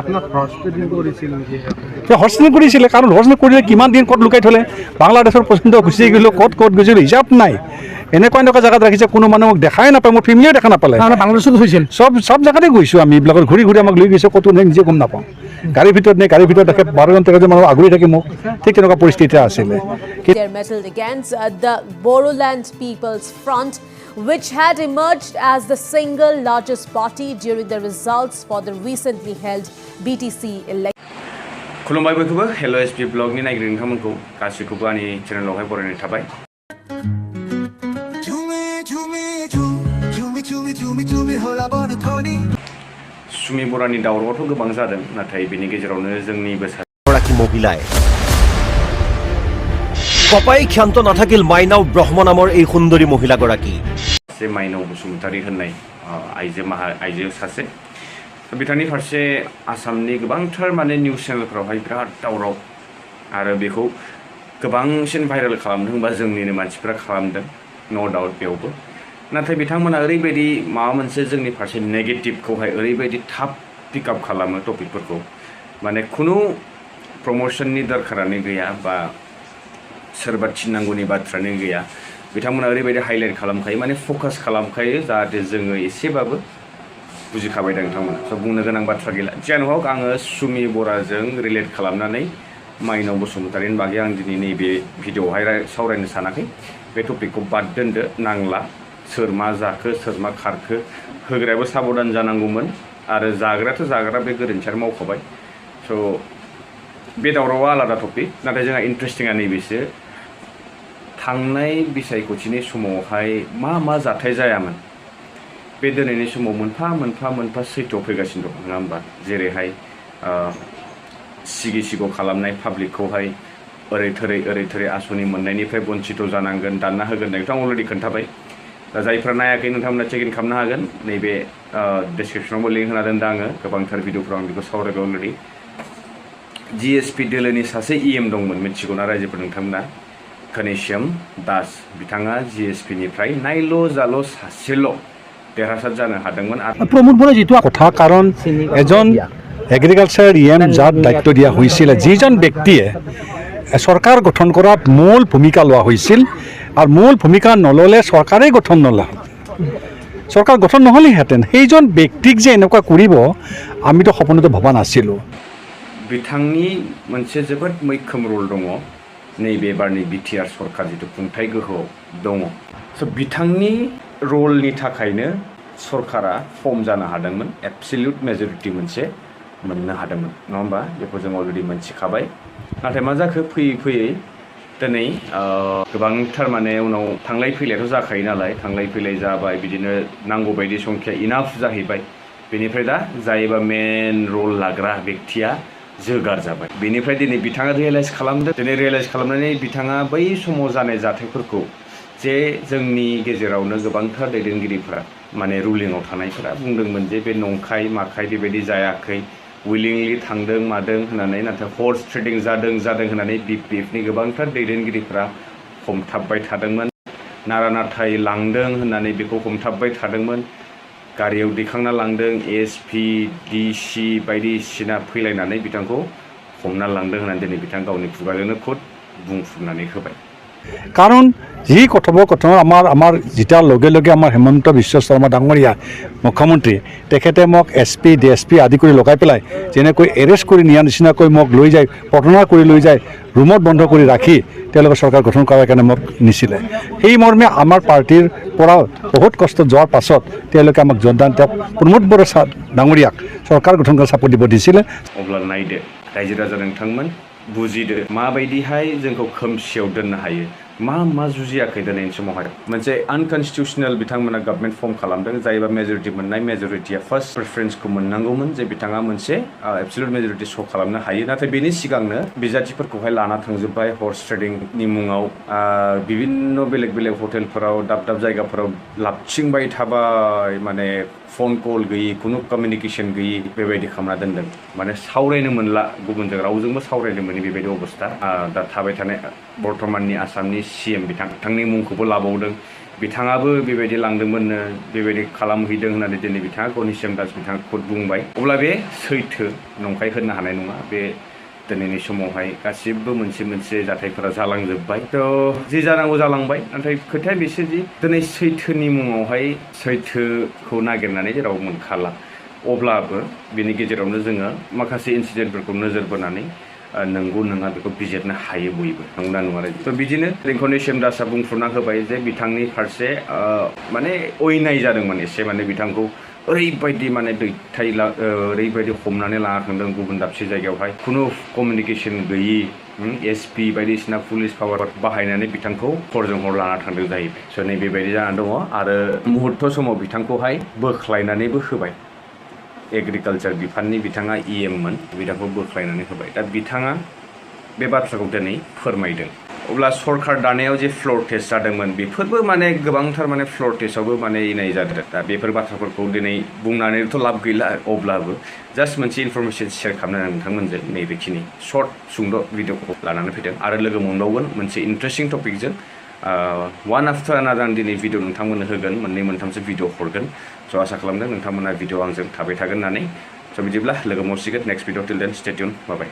আপনার horse trading করেছিলেন যে হর্স ট্রেডিং করেছিলে কারণ হর্স কৰিলে কিমান দিন ক'ত লুকাই থলে বাংলাদেশৰ পৰ্যন্ত গুচি গ'ল ক'ত গৈছিল হিচাপ নাই এনেকুৱা জায়গাত ৰাখিছে কোনো মানুহ মোক দেখাই নাপায় মোৰ ফেমিলিয়ে দেখা নাপালে বাংলাদেশত হৈছিল সব জায়গাতে গৈছোঁ আমি এইবিলাকত ঘূৰি আমাক লৈ গৈছে ক'তো নিজে গম নাপাওঁ গাড়ীৰ ভিতৰত নে গাড়ীৰ ভিতৰত দেখে 12-13জন মানুহ আগুৰি থাকে মোক ঠিক তেনেকুৱা পৰিস্থিতি আছিলে They are mettled against the Bodoland People's Front, which had emerged as the single largest party during the results for the recently held BTC election. खुलुमबाय बयखौबो हेलो एसपी ब्लगनि नायगिरि नोंथांमोनखौ गासैखौबो आंनि चेनेलावहाय बरायनाय थाबाय सुमि बरानि दावरावआथ' गोबां जादों नाथाय बेनि गेजेरावनो जोंनि গৰাকী মহিলাই কপাই ক্ষান্ত নাথাকিল মাইনাও ব্ৰহ্ম নামৰ এই সুন্দৰী মহিলাগৰাকী से माइनाव बसुमतारी होननाय आइजो सासे बिथांनि फारसे आसामनि गोबांथार माने निउस चेनेलफोरावहाय बिराद दावराव आरो बेखौ गोबांसिन भाइरेल खालामदों बा जोंनिनो मानसिफोरा खालामदों नो डाउट बेयावबो नाथाय बिथांमोना ओरैबायदि माबा मोनसे जोंनि फारसे नेगेटिभखौहाय ओरैबायदि थाब पिकआप खालामो टपिकफोरखौ माने खुनु प्रमोशननि दरकारानो गैया बा सोरबा थिननांगौनि बाथ्रानो गैया बिथांमोना ओरैबायदि हाइलाइट खालामखायो माने फकास खालामखायो जाहाथे जोङो एसेबाबो बुजिखाबाय दा नोंथांमोना स' बुंनो गोनां बाथ्रा गैला जियानो हक आङो सुमि बराजों रिलेट खालामनानै माइनाव बसुमतारिनि बागै आं दिनै नैबे भिडिअ'आवहाय सावरायनो सानाखै बे टपिकखौ बाद दोनदो नांला सोर मा जाखो सोर मा खारखो होग्रायाबो साबधान जानांगौमोन आरो जाग्रायाथ' जाग्रा बे गोरोन्थिया मावखाबाय स' बे दावरावआ आलादा टपिक नाथाय जोंहा इन्ट्रेस्टिंआ नैबेसो थांनाय बिसायख'थिनि समावहाय मा जाथाय जायामोन बे दिनैनि समाव मोनफा सैथोआव फैगासिनो दं नङा होमबा जेरैहाय सिगि खालामनाय पाब्लिकखौहाय ओरै थोरै आसनि मोननायनिफ्राय बन्चित जानांगोन दानना होगोन होननायखौथ' आं अलरेडि खोन्थाबाय दा जायफ्रा नायाखै नोंथांमोना चेक इन खालामनो हागोन नैबे डिसक्रिपसनावबो लिंक होना दोनदों आङो गोबांथार भिडिअफोराव आं बेखौ सावरायबाय अलरेडि जिएसपि दोलोनि सासे इएम दंमोन मिथिगौना रायजोफोर नोंथांमोना घनश्याम दास बिथाङा जिएसपिनिफ्राय नायल' जाल' सासेल' देरहासार जानो हादोंमोन प्रमोद बराय जितु কথা কাৰণ এজন এগ্ৰিকালচাৰ ইএম যাৰ দায়িত্ব দিয়া হৈছিল যিজন ব্যক্তিয়ে চৰকাৰ গঠন কৰাত মূল ভূমিকা লোৱা হৈছিল আৰু মূল ভূমিকা নল'লে চৰকাৰেই গঠন নল'লে চৰকাৰ গঠন নহ'লেহেঁতেন সেইজন ব্যক্তিক যে এনেকুৱা কৰিব আমিতো সপোনতো ভবা নাছিলোঁ बिथांनि मोनसे जोबोद मैखोम रल दङ नैबे बारनि बिटिआर सरकार जितु खुंथाय गोहोआव दङ स' बिथांनि रलनि थाखायनो सरकारा फर्म जानो हादोंमोन एबसलिउट मेजरिटि मोनसे मोननो हादोंमोन नङा होमबा बेखौ जों अलरेडि मोनथिखाबाय नाथाय मा जाखो फैयै दिनै गोबांथार माने उनाव थांलाय फैलायाथ' जाखायो नालाय थांलाय फैलाय जाबाय बिदिनो नांगौ बायदि संख्या इनाफ जाहैबाय बेनिफ्राय दा जायबा मेन रल लाग्रा व्यक्तिया जोगार जाबाय बेनिफ्राय दिनै बिथाङा रियेलाइज खालामदों दिनै रियेलाइज खालामनानै बिथाङा बै समाव जानाय जाथायफोरखौ जे जोंनि गेजेरावनो गोबांथार दैदेनगिरिफोरा माने रुलिंआव थानायफोरा बुंदोंमोन जे बे नंखाय माखाय बेबायदि जायाखै उइलिंलि थांदों मादों होननानै नाथाय हर्स ट्रेडिं जादों होननानै बिपिएफनि गोबांथार दैदेनगिरिफोरा हमथाबबाय थादोंमोन नारा नाथाय लांदों होननानै बेखौ हमथाबबाय थादोंमोन गारियाव दैखांना लांदों एसपि डिसि बायदिसिना फैलायनानै बिथांखौ हमना लांदों होननानै दिनै बिथां गावनि खुगाजोंनो खुद बुंफुरनानै होबाय কাৰণ যি কথোপকথন আমাৰ যেতিয়াৰ লগে আমাৰ হেমন্ত বিশ্ব শৰ্মা ডাঙৰীয়া মুখ্যমন্ত্ৰী তেখেতে মোক এছপি ডিএছপি আদি কৰি লগাই পেলাই যেনেকৈ এৰেষ্ট কৰি নিয়া নিচিনাকৈ মোক লৈ যায় পটনা কৰি লৈ যায় ৰুমত বন্ধ কৰি ৰাখি তেওঁলোকে চৰকাৰ গঠন কৰাৰ কাৰণে মোক নিছিলে সেই মৰ্মে আমাৰ পাৰ্টিৰ পৰা বহুত কষ্ট যোৱাৰ পাছত তেওঁলোকে আমাক যোগদান প্ৰমোদ বৰা ডাঙৰীয়াক চৰকাৰ গঠন কৰাৰ চাপৰ্ট দিব দিছিলে अब्ला नायदो रायजो राजा नोंथांमोन बुजिदो माबायदिहाय जोंखौ खोमसियाव दोननो हायो मा जुजियाखै दिनैनि समावहाय मोनसे आनकनस्टिटिउसनेल बिथांमोना गभर्नमेन्ट फर्म खालामदों जायबा मेजरिटि मोननाय मेजरिटिया फार्स्ट प्रेफारेन्सखौ मोननांगौमोन जे बिथाङा मोनसे एबसलिउट मेजरिटि श' खालामनो हायो नाथाय बेनि सिगांनो बिजाथिफोरखौहाय लाना थांजोब्बाय हर्स ट्रेडिंनि मुङाव बिभिन्न बेलेग हटेलफोराव दाब जायगाफोराव लाबथिंबाय थाबाय माने फन कल गैयि खुनु कमिउनिकेशन गैयि बेबायदि खालामना दोनदों माने सावरायनो मोनला गुबुनजों रावजोंबो सावरायनो मोनि बेबायदि अबस्था दा थाबाय थानाय बर्तमाननि आसामनि सीएम बिथांनि मुंखौबो लाबावदों बिथाङाबो बेबायदि लांदोंमोननो बेबायदि खालामहैदों होननानै दिनै बिथाङा घनश्याम दास बिथाङा खुद बुंबाय अब्ला बे सैथो नंखाय होनो हानाय नङा बे दिनैनि समावहाय गासिबो मोनसे जाथायफोरा जालांजोब्बाय थ' जि जानांगौ जालांबाय नाथाय खोथाया बिसोरदि दिनै सैथोनि मुङावहाय सैथोखौ नागिरनानै जेराव मोनखाला अब्लाबो बिनि गेजेरावनो जोङो माखासे इन्सिडेन्टफोरखौ नोजोर बोनानै नंगौ नङा बेखौ बिजिरनो हायो बयबो नंगौना नङा थ' बिदिनो घनश्याम दासआ बुंफ्रुना होबाय जे बिथांनि फारसे माने अयनाय जादोंमोन एसे माने बिथांखौ ओरैबायदि माने ओरैबायदि हमनानै लाना थांदों गुबुन दाबसे जायगायावहाय खुनु कमिउनिकेसन गैयि एसपि बायदिसिना पुलिस पावार बाहायनानै बिथांखौ हरजों हर लाना थांदों जाहैबाय स' नै बेबायदि जानानै दङ आरो मुहुर्त समाव बिथांखौहाय बोख्लायनानैबो होबाय एग्रिकालचार बिफाननि बिथाङा मोन बिथांखौ बोख्लायनानै होबाय दा बिथाङा बे बाथ्राखौ दिनै फोरमायदों अब्ला सरकार दानायाव जे फ्लर टेस्ट जादोंमोन बेफोरबो माने गोबांथार माने फ्लर टेस्टआवबो माने इनाय जादों दा बेफोर बाथ्राफोरखौ दिनै बुंनानैथ' लाब गैला अब्लाबो जास्ट मोनसे इनफरमेसन शेयार खालामनो नोंथांमोनजों नैबेखिनि सर्ट सुंद' भिडिअखौ लानानै फैदों आरो लोगो मोनबावगोन मोनसे इन्टारेस्टिं टपिकजों वान आफ्टार आनादार आं दिनै भिडिअ नोंथांमोननो होगोन मोननै मोनथामसो भिडिअ हरगोन स' आसा खालामदों नोंथांमोना भिडिअ आंजों थाबाय थागोन होननानै स' बिदिब्ला लोगो मोनसिगोन नेक्स्ट भिडिअ टिल देन स्टे टिउन बाय